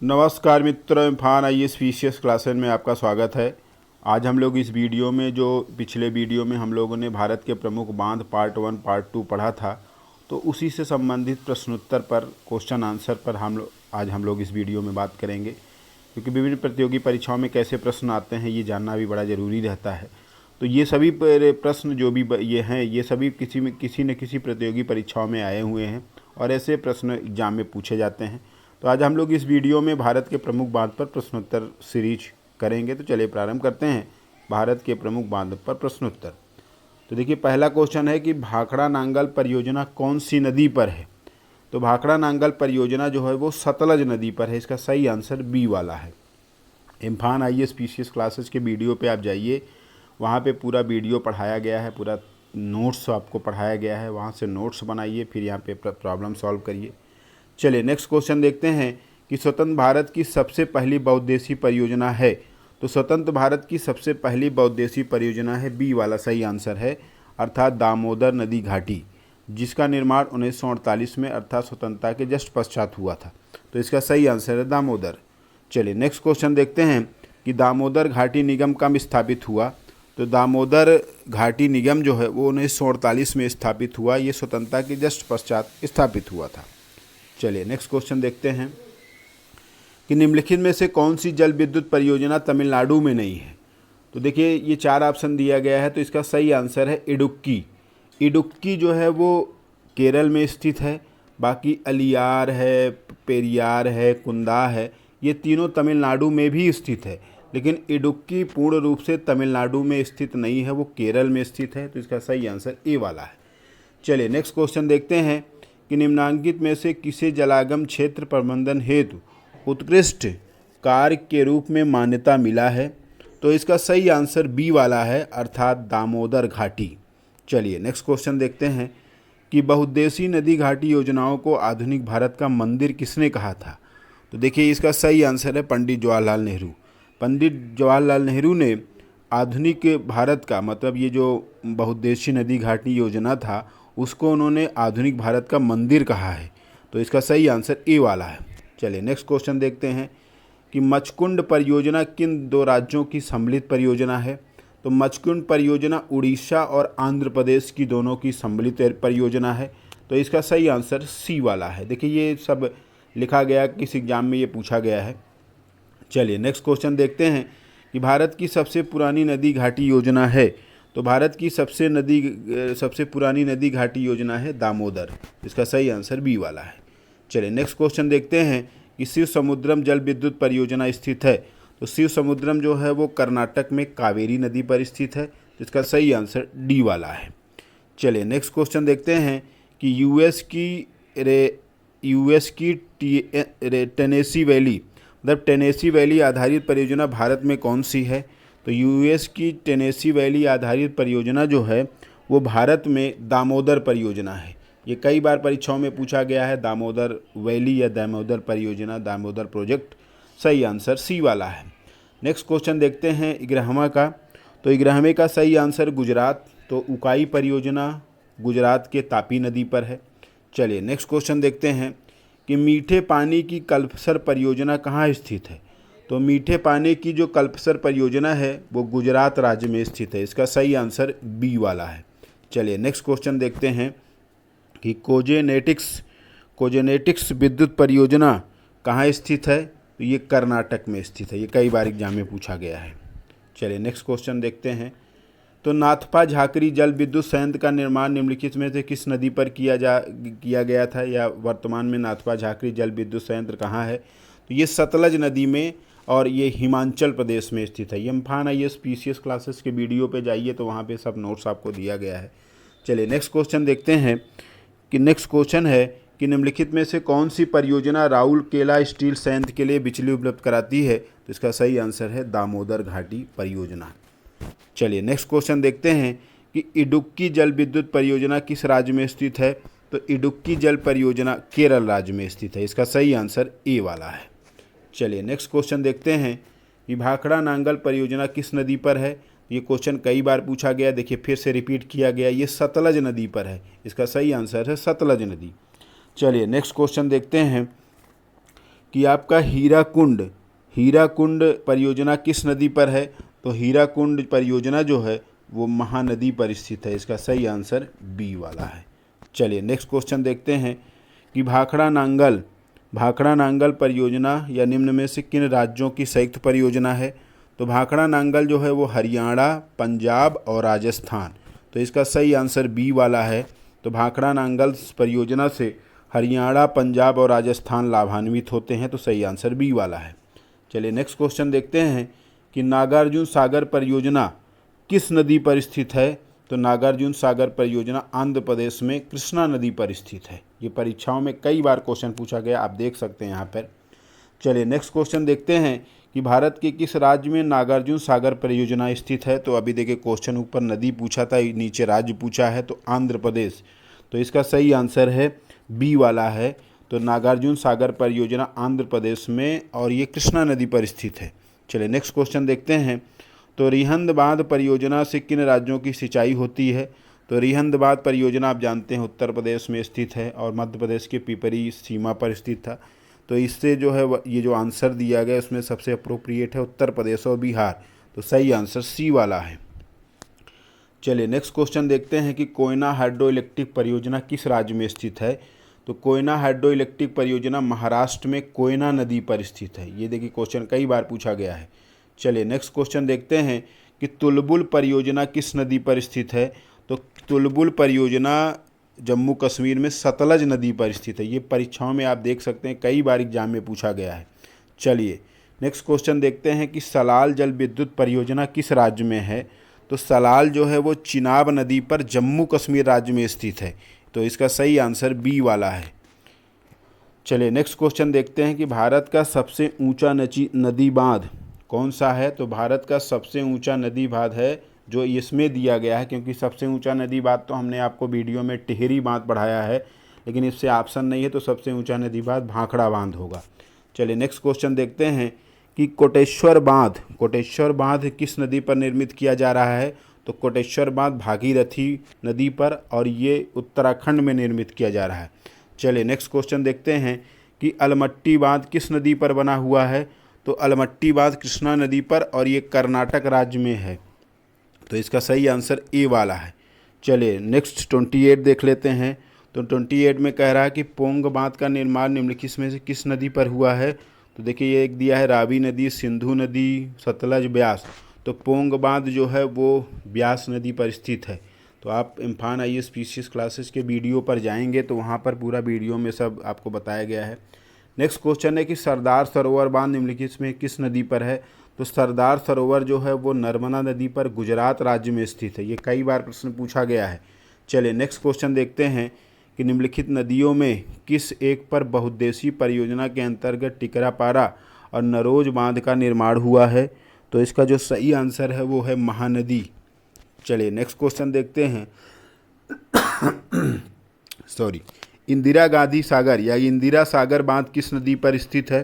नमस्कार मित्रों, इम्फान IAS PCS classes में आपका स्वागत है। आज हम लोग इस वीडियो में जो पिछले वीडियो में हम लोगों ने भारत के प्रमुख बांध पार्ट 1 पार्ट 2 पढ़ा था, तो उसी से संबंधित प्रश्नोत्तर पर क्वेश्चन आंसर पर आज हम लोग इस वीडियो में बात करेंगे, क्योंकि विभिन्न प्रतियोगी परीक्षाओं में कैसे प्रश्न आते हैं ये जानना भी बड़ा ज़रूरी रहता है। तो ये सभी प्रश्न जो भी ये हैं, ये सभी किसी न किसी प्रतियोगी परीक्षाओं में आए हुए हैं और ऐसे प्रश्न एग्जाम में पूछे जाते हैं। तो आज हम लोग इस वीडियो में भारत के प्रमुख बांध पर प्रश्नोत्तर सीरीज करेंगे। तो चलिए प्रारंभ करते हैं भारत के प्रमुख बांध पर प्रश्नोत्तर। तो देखिए, पहला क्वेश्चन है कि भाखड़ा नांगल परियोजना कौन सी नदी पर है। तो भाखड़ा नांगल परियोजना जो है वो सतलज नदी पर है। इसका सही आंसर बी वाला है। इम्फान IAS PCS क्लासेस के वीडियो पे आप जाइए, वहाँ पे पूरा वीडियो पढ़ाया गया है, पूरा नोट्स आपको पढ़ाया गया है। वहाँ से नोट्स बनाइए, फिर यहाँ पे प्रॉब्लम सॉल्व करिए। चलिए नेक्स्ट क्वेश्चन देखते हैं कि स्वतंत्र भारत की सबसे पहली बहुउद्देशीय परियोजना है। तो स्वतंत्र भारत की सबसे पहली बहुउद्देशीय परियोजना है, बी वाला सही आंसर है, अर्थात दामोदर नदी घाटी, जिसका निर्माण 1948 में अर्थात स्वतंत्रता के जस्ट पश्चात हुआ था। तो इसका सही आंसर है दामोदर। चलिए नेक्स्ट क्वेश्चन देखते हैं कि दामोदर घाटी निगम कब स्थापित हुआ। तो दामोदर घाटी निगम जो है वो 1948 में स्थापित हुआ। ये स्वतंत्रता के जस्ट पश्चात स्थापित हुआ था। चलिए नेक्स्ट क्वेश्चन देखते हैं कि निम्नलिखित में से कौन सी जल विद्युत परियोजना तमिलनाडु में नहीं है। तो देखिए, ये 4 ऑप्शन दिया गया है, तो इसका सही आंसर है इडुक्की। इडुक्की जो है वो केरल में स्थित है। बाकी अलियार है, पेरियार है, कुंदा है, ये तीनों तमिलनाडु में भी स्थित है, लेकिन इडुक्की पूर्ण रूप से तमिलनाडु में स्थित नहीं है, वो केरल में स्थित है। तो इसका सही आंसर ए वाला है। चलिए नेक्स्ट क्वेश्चन देखते हैं कि निम्नांकित में से किसे जलागम क्षेत्र प्रबंधन हेतु उत्कृष्ट कार्य के रूप में मान्यता मिला है। तो इसका सही आंसर बी वाला है, अर्थात दामोदर घाटी। चलिए नेक्स्ट क्वेश्चन देखते हैं कि बहुउद्देशीय नदी घाटी योजनाओं को आधुनिक भारत का मंदिर किसने कहा था। तो देखिए, इसका सही आंसर है पंडित जवाहरलाल नेहरू। पंडित जवाहरलाल नेहरू ने आधुनिक भारत का, मतलब ये जो बहुउद्देशीय नदी घाटी योजना था, उसको उन्होंने आधुनिक भारत का मंदिर कहा है। तो इसका सही आंसर ए वाला है। चलिए नेक्स्ट क्वेश्चन देखते हैं कि मचकुंड परियोजना किन 2 राज्यों की सम्मिलित परियोजना है। तो मचकुंड परियोजना उड़ीसा और आंध्र प्रदेश की दोनों की सम्मिलित परियोजना है। तो इसका सही आंसर सी वाला है। देखिए, ये सब लिखा गया, किस एग्जाम में ये पूछा गया है। चलिए नेक्स्ट क्वेश्चन देखते हैं कि भारत की सबसे पुरानी नदी घाटी योजना है। तो भारत की सबसे पुरानी नदी घाटी योजना है दामोदर। इसका सही आंसर बी वाला है। चलिए नेक्स्ट क्वेश्चन देखते हैं कि शिव समुद्रम जल विद्युत परियोजना स्थित है। तो शिव समुद्रम जो है वो कर्नाटक में कावेरी नदी पर स्थित है। तो इसका सही आंसर डी वाला है। चलिए नेक्स्ट क्वेश्चन देखते हैं कि यूएस की टेनेसी वैली, मतलब टेनेसी वैली आधारित परियोजना भारत में कौन सी है। तो यूएस की टेनेसी वैली आधारित परियोजना जो है वो भारत में दामोदर परियोजना है। ये कई बार परीक्षाओं में पूछा गया है, दामोदर वैली या दामोदर परियोजना, दामोदर प्रोजेक्ट। सही आंसर सी वाला है। नेक्स्ट क्वेश्चन देखते हैं इग्रहमा का। तो इग्रहमे का सही आंसर गुजरात। तो उकाई परियोजना गुजरात के तापी नदी पर है। चलिए नेक्स्ट क्वेश्चन देखते हैं कि मीठे पानी की कल्पसर परियोजना कहाँ स्थित है। तो मीठे पानी की जो कल्पसर परियोजना है वो गुजरात राज्य में स्थित है। इसका सही आंसर बी वाला है। चलिए नेक्स्ट क्वेश्चन देखते हैं कि कोजेनेटिक्स विद्युत परियोजना कहाँ स्थित है। तो ये कर्नाटक में स्थित है। ये कई बार एग्जाम में पूछा गया है। चलिए नेक्स्ट क्वेश्चन देखते हैं। तो नाथपा झाकरी जल विद्युत संयंत्र का निर्माण निम्नलिखित में से किस नदी पर किया गया था, या वर्तमान में नाथपा झाकरी जल विद्युत संयंत्र कहाँ है। तो ये सतलज नदी में, और ये हिमाचल प्रदेश में स्थित है। ये इम्फान IAS PCS क्लासेस के वीडियो पे जाइए, तो वहाँ पे सब नोट्स आपको दिया गया है। चलिए नेक्स्ट क्वेश्चन देखते हैं कि नेक्स्ट क्वेश्चन है कि निम्नलिखित में से कौन सी परियोजना राउरकेला स्टील संयंत्र के लिए बिजली उपलब्ध कराती है। तो इसका सही आंसर है दामोदर घाटी परियोजना। चलिए नेक्स्ट क्वेश्चन देखते हैं कि इडुक्की जल विद्युत परियोजना किस राज्य में स्थित है। तो इडुक्की जल परियोजना केरल राज्य में स्थित है। इसका सही आंसर ए वाला है। चलिए नेक्स्ट क्वेश्चन देखते हैं कि भाखड़ा नांगल परियोजना किस नदी पर है। ये क्वेश्चन कई बार पूछा गया, देखिए फिर से रिपीट किया गया, ये सतलज नदी पर है। इसका सही आंसर है सतलज नदी। चलिए नेक्स्ट क्वेश्चन देखते हैं कि आपका हीराकुंड परियोजना किस नदी पर है? तो हीराकुंड परियोजना जो है वो महानदी पर स्थित है। इसका सही आंसर बी वाला है। चलिए नेक्स्ट क्वेश्चन देखते हैं कि भाखड़ा नांगल परियोजना या निम्न में से किन राज्यों की संयुक्त परियोजना है? तो भाखड़ा नांगल जो है वो हरियाणा, पंजाब और राजस्थान। तो इसका सही आंसर बी वाला है। तो भाखड़ा नांगल परियोजना से हरियाणा, पंजाब और राजस्थान लाभान्वित होते हैं। तो सही आंसर बी वाला है। चलिए नेक्स्ट क्वेश्चन देखते हैं कि नागार्जुन सागर परियोजना किस नदी पर स्थित है? तो नागार्जुन सागर परियोजना आंध्र प्रदेश में कृष्णा नदी पर स्थित है। ये परीक्षाओं में कई बार क्वेश्चन पूछा गया, आप देख सकते हैं यहाँ पर। चलिए नेक्स्ट क्वेश्चन देखते हैं कि भारत के किस राज्य में नागार्जुन सागर परियोजना स्थित है? तो अभी देखिए क्वेश्चन ऊपर नदी पूछा था, नीचे राज्य पूछा है, तो आंध्र प्रदेश। तो इसका सही आंसर है बी वाला है। तो नागार्जुन सागर परियोजना आंध्र प्रदेश में और ये कृष्णा नदी पर स्थित है। चलिए नेक्स्ट क्वेश्चन देखते हैं। तो रिहंद बांध परियोजना से किन राज्यों की सिंचाई होती है? तो रिहंद बांध परियोजना आप जानते हैं उत्तर प्रदेश में स्थित है और मध्य प्रदेश के पिपरी सीमा पर स्थित था। तो इससे जो है ये जो आंसर दिया गया उसमें सबसे अप्रोप्रिएट है उत्तर प्रदेश और बिहार। तो सही आंसर सी वाला है। चलिए नेक्स्ट क्वेश्चन देखते हैं कि कोयना हाइड्रो इलेक्ट्रिक परियोजना किस राज्य में स्थित है? तो कोयना हाइड्रो इलेक्ट्रिक परियोजना महाराष्ट्र में कोयना नदी पर स्थित है। ये देखिए क्वेश्चन कई बार पूछा गया है। चलिए नेक्स्ट क्वेश्चन देखते हैं कि तुलबुल परियोजना किस नदी पर स्थित है? तो तुलबुल परियोजना जम्मू कश्मीर में सतलज नदी पर स्थित है। ये परीक्षाओं में आप देख सकते हैं, कई बार एग्जाम में पूछा गया है। चलिए नेक्स्ट क्वेश्चन देखते हैं कि सलाल जल विद्युत परियोजना किस राज्य में है? तो सलाल जो है वो चिनाब नदी पर जम्मू कश्मीर राज्य में स्थित है। तो इसका सही आंसर बी वाला है। चलिए नेक्स्ट क्वेश्चन देखते हैं कि भारत का सबसे ऊंचा नदी बांध कौन सा है? तो भारत का सबसे ऊंचा नदी बांध है जो इसमें दिया गया है, क्योंकि सबसे ऊंचा नदी बांध तो हमने आपको वीडियो में टिहरी बांध पढ़ाया है, लेकिन इससे ऑप्शन नहीं है। तो सबसे ऊंचा नदी बांध भाखड़ा बांध होगा। चलिए नेक्स्ट क्वेश्चन देखते हैं कि कोटेश्वर बांध किस नदी पर निर्मित किया जा रहा है? तो कोटेश्वर बांध भागीरथी नदी पर और ये उत्तराखंड में निर्मित किया जा रहा है। चलिए नेक्स्ट क्वेश्चन देखते हैं कि अलमट्टी बांध किस नदी पर बना हुआ है? तो अलमट्टी बांध कृष्णा नदी पर और ये कर्नाटक राज्य में है। तो इसका सही आंसर ए वाला है। चलिए नेक्स्ट 28 देख लेते हैं। तो 28 में कह रहा है कि पोंग बांध का निर्माण निम्नलिखित में से किस नदी पर हुआ है? तो देखिए ये एक दिया है रावी नदी, सिंधु नदी, सतलज, ब्यास। तो पोंग बांध जो है वो ब्यास नदी पर स्थित है। तो आप इम्फान IAS PCS क्लासेस के वीडियो पर जाएंगे तो वहाँ पर पूरा वीडियो में सब आपको बताया गया है। नेक्स्ट क्वेश्चन है कि सरदार सरोवर बांध निम्नलिखित में किस नदी पर है? तो सरदार सरोवर जो है वो नर्मदा नदी पर गुजरात राज्य में स्थित है। ये कई बार प्रश्न पूछा गया है। चलिए नेक्स्ट क्वेश्चन देखते हैं कि निम्नलिखित नदियों में किस एक पर बहुउद्देशीय परियोजना के अंतर्गत टिकरापारा और नरोज बांध का निर्माण हुआ है? तो इसका जो सही आंसर है वो है महानदी। चलिए नेक्स्ट क्वेश्चन देखते हैं इंदिरा गांधी सागर या इंदिरा सागर बांध किस नदी पर स्थित है?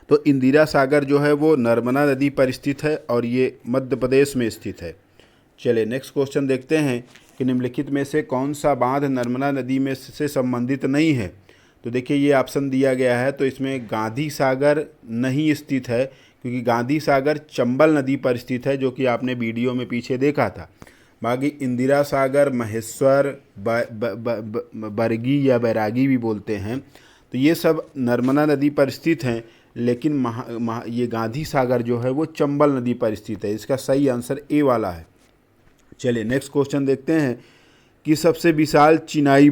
तो इंदिरा सागर जो है वो नर्मदा नदी पर स्थित है और ये मध्य प्रदेश में स्थित है। चलिए नेक्स्ट क्वेश्चन देखते हैं कि निम्नलिखित में से कौन सा बांध नर्मदा नदी में से संबंधित नहीं है? तो देखिए ये ऑप्शन दिया गया है, तो इसमें गांधी सागर नहीं स्थित है, क्योंकि गांधी सागर चंबल नदी पर स्थित है, जो कि आपने वीडियो में पीछे देखा था। बाकी इंदिरा सागर, महेश्वर, बरगी या बैरागी भी बोलते हैं, तो ये सब नर्मदा नदी पर स्थित हैं, लेकिन ये गांधी सागर जो है वो चंबल नदी पर स्थित है। इसका सही आंसर ए वाला है। चलिए नेक्स्ट क्वेश्चन देखते हैं कि सबसे विशाल चिनाई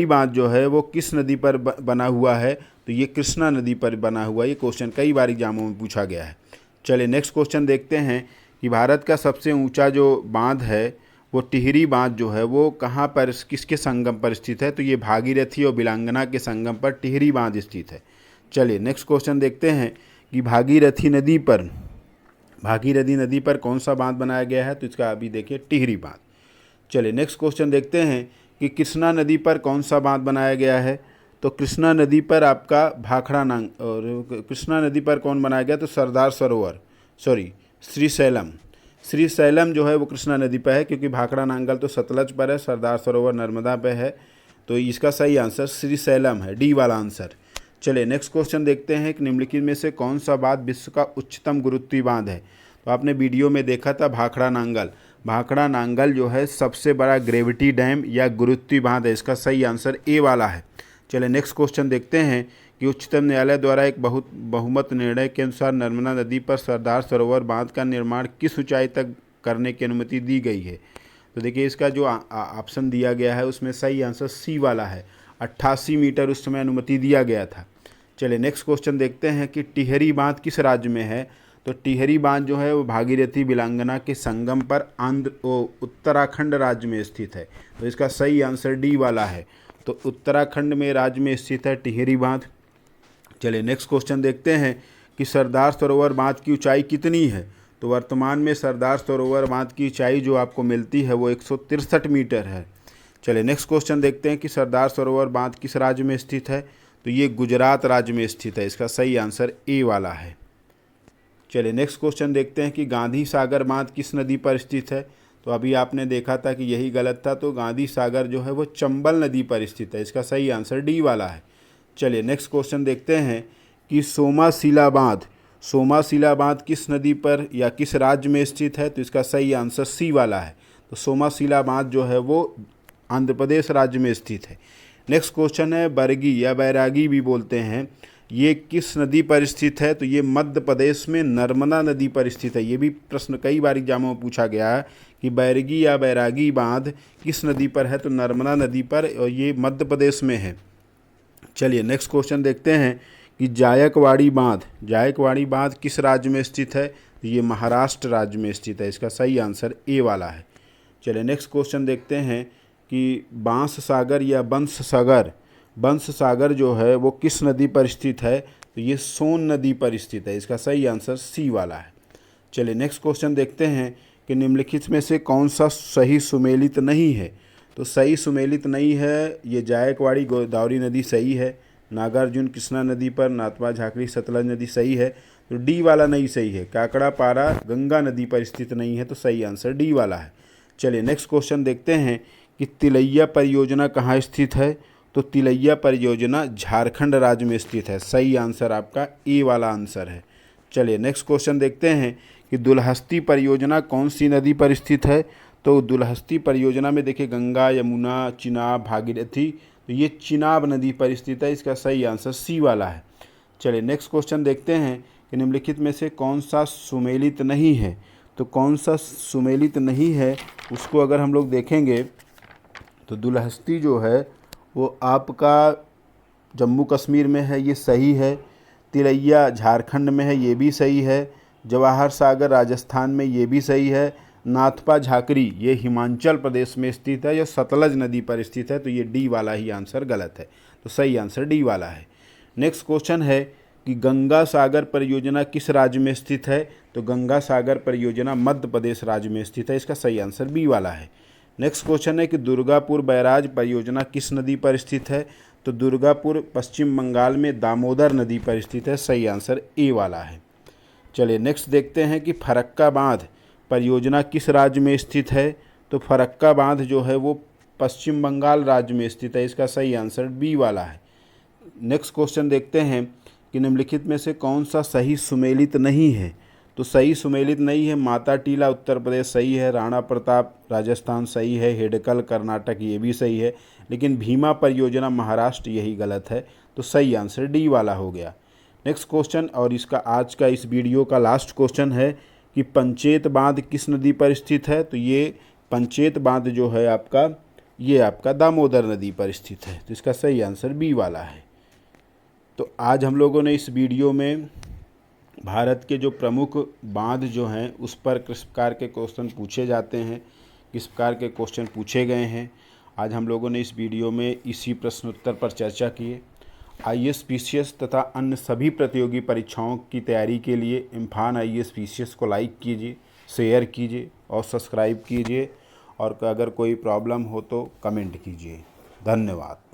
बांध जो है वो किस नदी पर बना हुआ है? तो ये कृष्णा नदी पर बना हुआ है। ये क्वेश्चन कई बार एग्जामों में पूछा गया है। चलिए नेक्स्ट क्वेश्चन देखते हैं कि भारत का सबसे ऊंचा जो बांध है वो टिहरी बांध जो है वो कहाँ पर, किसके संगम पर स्थित है? तो ये भागीरथी और बिलांगना के संगम पर टिहरी बांध स्थित है। चलिए नेक्स्ट क्वेश्चन देखते हैं कि भागीरथी नदी पर कौन सा बांध बनाया गया है? तो इसका अभी देखिए टिहरी बांध। चलिए नेक्स्ट क्वेश्चन देखते हैं कि कृष्णा नदी पर कौन सा बांध बनाया गया है? तो कृष्णा नदी पर आपका और कृष्णा नदी पर कौन बनाया गया? तो सरदार सरोवर श्रीशैलम जो है वो कृष्णा नदी पर है, क्योंकि भाखड़ा नांगल तो सतलज पर है, सरदार सरोवर नर्मदा पे है। तो इसका सही आंसर श्रीशैलम है, डी वाला आंसर। चलिए नेक्स्ट क्वेश्चन देखते हैं कि निम्नलिखित में से कौन सा बांध विश्व का उच्चतम गुरुत्वीय बांध है। तो आपने वीडियो में देखा था भाखड़ा नांगल। भाखड़ा नांगल जो है सबसे बड़ा ग्रेविटी डैम या गुरुत्वीय बांध है, इसका सही आंसर ए वाला है। चलिए नेक्स्ट क्वेश्चन देखते हैं कि उच्चतम न्यायालय द्वारा एक बहुमत निर्णय के अनुसार नर्मदा नदी पर सरदार सरोवर बांध का निर्माण किस ऊंचाई तक करने की अनुमति दी गई है। तो देखिए इसका जो ऑप्शन दिया गया है उसमें सही आंसर सी वाला है, 88 मीटर उस समय अनुमति दिया गया था। चलिए नेक्स्ट क्वेश्चन देखते हैं कि टिहरी बांध किस राज्य में है। तो टिहरी बांध जो है वो भागीरथी बिलांगना के संगम पर उत्तराखंड राज्य में स्थित है। तो इसका सही आंसर डी वाला है। तो उत्तराखंड में राज्य में स्थित है टिहरी बांध। चलिए नेक्स्ट क्वेश्चन देखते हैं कि सरदार सरोवर बांध की ऊंचाई कितनी है। तो वर्तमान में सरदार सरोवर बांध की ऊंचाई जो आपको मिलती है वो 163 मीटर है। चलिए नेक्स्ट क्वेश्चन देखते हैं कि सरदार सरोवर बांध किस राज्य में स्थित है। तो ये गुजरात राज्य में स्थित है, इसका सही आंसर ए वाला है। चलिए नेक्स्ट क्वेश्चन देखते हैं कि गांधी सागर बांध किस नदी पर स्थित है। तो अभी आपने देखा था कि यही गलत था, तो गांधी सागर जो है वो चंबल नदी पर स्थित है, इसका सही आंसर डी वाला है। चलिए नेक्स्ट क्वेश्चन देखते हैं कि सोमाशिला बांध किस नदी पर या किस राज्य में स्थित है। तो इसका सही आंसर सी वाला है। तो सोमाशिला बांध जो है वो आंध्र प्रदेश राज्य में स्थित है। नेक्स्ट क्वेश्चन है बरगी या बैरागी भी बोलते हैं, ये किस नदी पर स्थित है। तो ये मध्य प्रदेश में नर्मदा नदी पर स्थित है। ये भी प्रश्न कई बार एग्जामों में पूछा गया है कि बैरगी या बैरागी बांध किस नदी पर है। तो नर्मदा नदी पर, और ये मध्य प्रदेश में है। चलिए नेक्स्ट क्वेश्चन देखते हैं कि जायकवाड़ी बांध किस राज्य में स्थित है। तो ये महाराष्ट्र राज्य में स्थित है, इसका सही आंसर ए वाला है। चलिए नेक्स्ट क्वेश्चन देखते हैं कि बांससागर या बंससागर जो है वो किस नदी पर स्थित है। तो ये सोन नदी पर स्थित है, इसका सही आंसर सी वाला है। चलिए नेक्स्ट क्वेश्चन देखते हैं कि निम्नलिखित में से कौन सा सही सुमेलित नहीं है। तो सही सुमेलित नहीं है, ये जायकवाड़ी गोदावरी नदी सही है, नागार्जुन कृष्णा नदी पर नाथपा झाकड़ी सतलज नदी सही है। तो डी वाला नहीं सही है, काकड़ा पारा गंगा नदी पर स्थित नहीं है, तो सही आंसर डी वाला है। चलिए नेक्स्ट क्वेश्चन देखते हैं कि तिलैया परियोजना कहाँ स्थित है। तो तिलैया परियोजना झारखंड राज्य में स्थित है, सही आंसर आपका ए वाला आंसर है। चलिए नेक्स्ट क्वेश्चन देखते हैं कि दुलहस्ती परियोजना कौन सी नदी पर स्थित है। तो दुलहस्ती परियोजना में देखिए गंगा, यमुना, चिनाब, भागीरथी, तो ये चिनाब नदी पर स्थित है, इसका सही आंसर सी वाला है। चलिए नेक्स्ट क्वेश्चन देखते हैं कि निम्नलिखित में से कौन सा सुमेलित नहीं है। तो कौन सा सुमेलित नहीं है उसको अगर हम लोग देखेंगे तो दुलहस्ती जो है वो आपका जम्मू कश्मीर में है, ये सही है। तिलैया झारखंड में है, ये भी सही है। जवाहर सागर राजस्थान में, ये भी सही है। नाथपा झाकरी ये हिमाचल प्रदेश में स्थित है, या सतलज नदी पर स्थित है, तो ये डी वाला ही आंसर गलत है। तो सही आंसर डी वाला है। नेक्स्ट क्वेश्चन है कि गंगा सागर परियोजना किस राज्य में स्थित है। तो गंगा सागर परियोजना मध्य प्रदेश राज्य में स्थित है, इसका सही आंसर बी वाला है। नेक्स्ट क्वेश्चन है कि दुर्गापुर बैराज परियोजना किस नदी पर स्थित है। तो दुर्गापुर पश्चिम बंगाल में दामोदर नदी पर स्थित है, सही आंसर ए वाला है। चलिए नेक्स्ट देखते हैं कि फरक्का बांध परियोजना किस राज्य में स्थित है। तो फरक्का बांध जो है वो पश्चिम बंगाल राज्य में स्थित है, इसका सही आंसर बी वाला है। नेक्स्ट क्वेश्चन देखते हैं कि निम्नलिखित में से कौन सा सही सुमेलित नहीं है। तो सही सुमेलित नहीं है, माता टीला उत्तर प्रदेश सही है, राणा प्रताप राजस्थान सही है, हेडकल कर्नाटक ये भी सही है, लेकिन भीमा परियोजना महाराष्ट्र यही गलत है। तो सही आंसर डी वाला हो गया। नेक्स्ट क्वेश्चन और इसका आज का इस वीडियो का लास्ट क्वेश्चन है कि पंचेत बांध किस नदी पर स्थित है। तो ये पंचेत बांध जो है आपका, ये आपका दामोदर नदी पर स्थित है, तो इसका सही आंसर बी वाला है। तो आज हम लोगों ने इस वीडियो में भारत के जो प्रमुख बांध जो हैं उस पर किस प्रकार के क्वेश्चन पूछे जाते हैं, किस प्रकार के क्वेश्चन पूछे गए हैं, आज हम लोगों ने इस वीडियो में इसी प्रश्नोत्तर पर चर्चा किए। आईएएस पीसीएस तथा अन्य सभी प्रतियोगी परीक्षाओं की तैयारी के लिए इम्फान आईएएस पीसीएस को लाइक कीजिए, शेयर कीजिए और सब्सक्राइब कीजिए, और अगर कोई प्रॉब्लम हो तो कमेंट कीजिए। धन्यवाद।